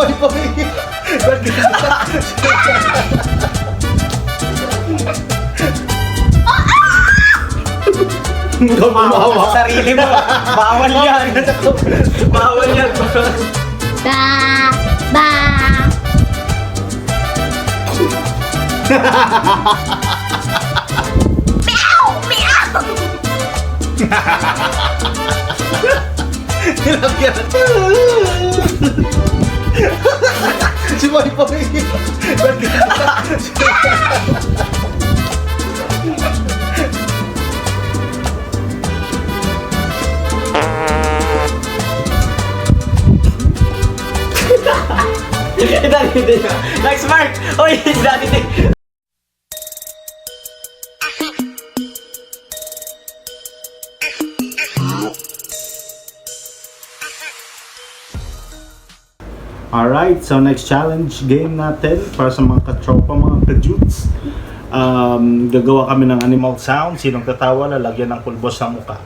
Boy Boy! Tumawa sa sarili mo. Bawal yan. Bawal yan. Ba! Ba! Meow! Meow! Nilagyan. Si Boy Boy! Dati din. Next mark. Oy, dati din. Alright, so next challenge game natin para sa mga katropa, mga ka-jutes. Gagawa kami ng animal sound. Sinong tatawa, lalagyan ng pulbos sa mukha.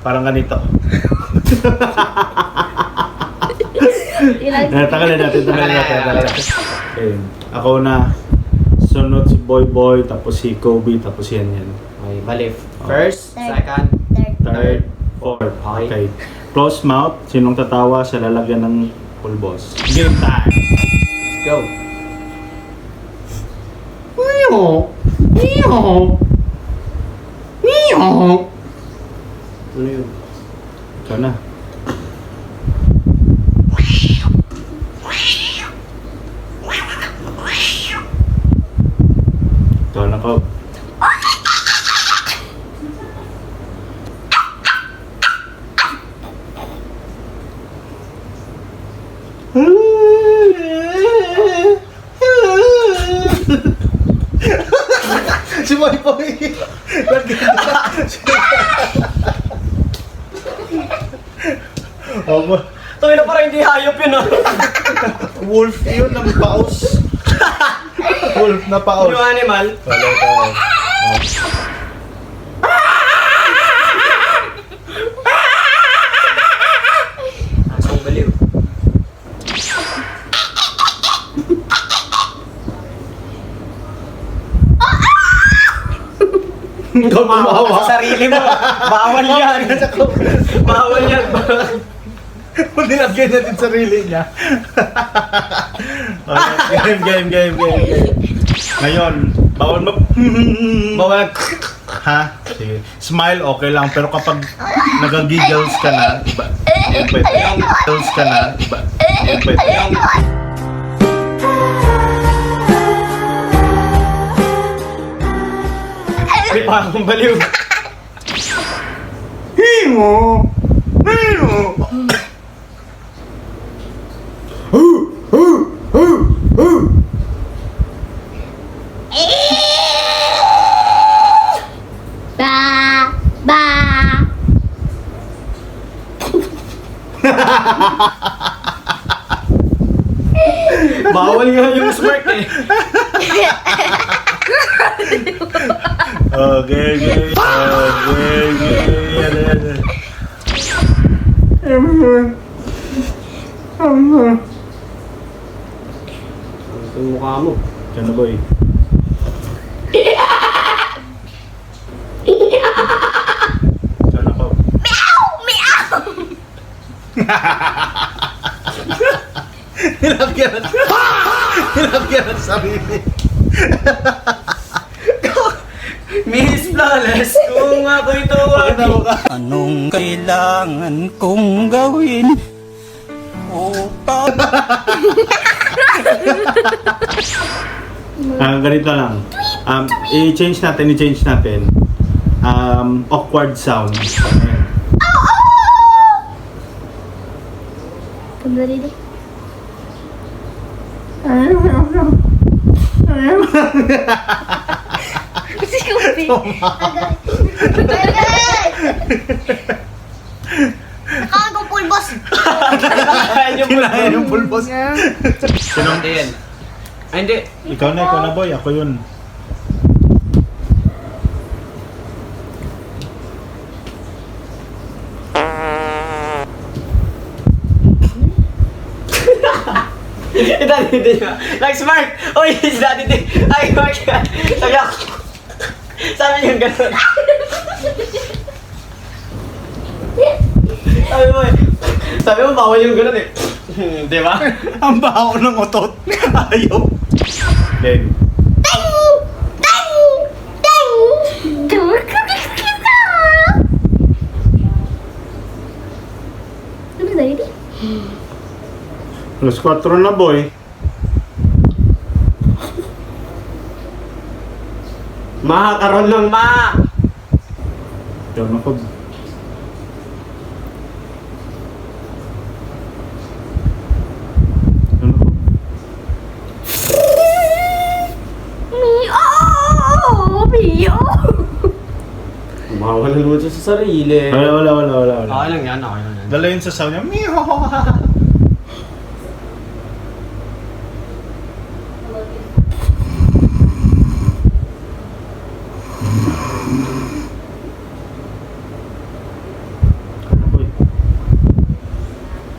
Parang ganito. Tagalin natin. Okay. Ako na. Sunod si Boy Boy, tapos si Kobe, tapos yan. Okay, bali. First, second, Third, fourth. Okay. Close mouth. Sinong tatawa, siya lalagyan ng pulbos. Game time! let's go. Ano yun? Ikaw na. Ikaw na, Kobe. Si Boy Boy! Tawin na parang hindi hayop yun, ah. Wolf yun ng paus. Wolf na paus. Yung animal. Wala ka. Asong baliw. Tumawa sa sarili mo. Bawal yan. Bawal yan. Kung nilagyan natin sarili niya. Okay, game. Ngayon, bawal mo. Bawal. Ha? Sige. Smile, okay lang. Pero kapag nag-giggles ka na, iba. Yan pwede. Giggles ka na, iba. Yan pwede. May parang baliw. Himo! Ba! Ba! Bawal nga yung smirk eh. Okay. Ito yung mukha mo. Diyan na, boy. Diyan na, Pao. Nilagyan ng sarili. Miss Flawless, kung ako'y tuwagin. Anong kailangan kong gawin upang Ganito lang. I-change natin. Awkward sound. Kembali deh. Si Kobe. Nakakain kong pulbos. Kinain yung pulbos. Sinong? Hindi yan. Ay, hindi. Ikaw na boy. Ako yun. Daddy D. Like Mark! Uy, si Daddy D. Ay, Mark! Sabi ako. Sabi niya gano'n. Sabi mo, bawal yung gano'n eh. Di ba? Ang baho ng otot. Ayaw. Game. Ding! Ding! Ding! Ano ba Daddy? Plus 4 na boy. Makakaroon ng ma! Yan ako. Yan ako. Mio! Bawal naman siya sa sarili. Wala. Okay lang yan, okay lang yan. Dala yun sa sound niya. Meow.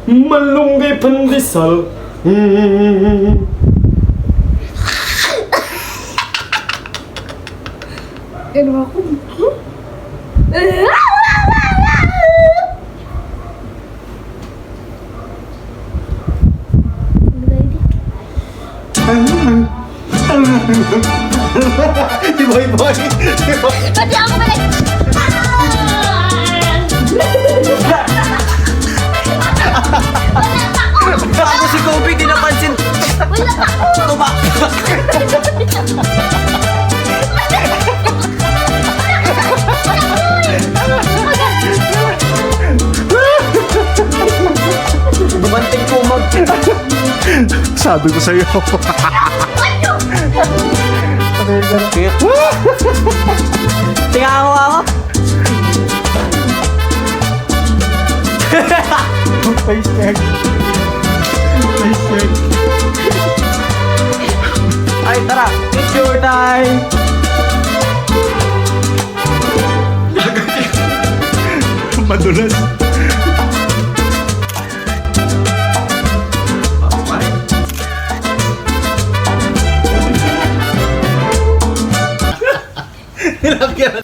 Malunggay pandesal. Ano ako? Si boy. Pati ako balik! Bago si Kobe, di napansin. Wala ako! Tuba. Gumanting kumag. Sabi ko sa'yo. Tingnan mo ako. Face check. Ay, tara. Picture time. Madulas. Nilagyan.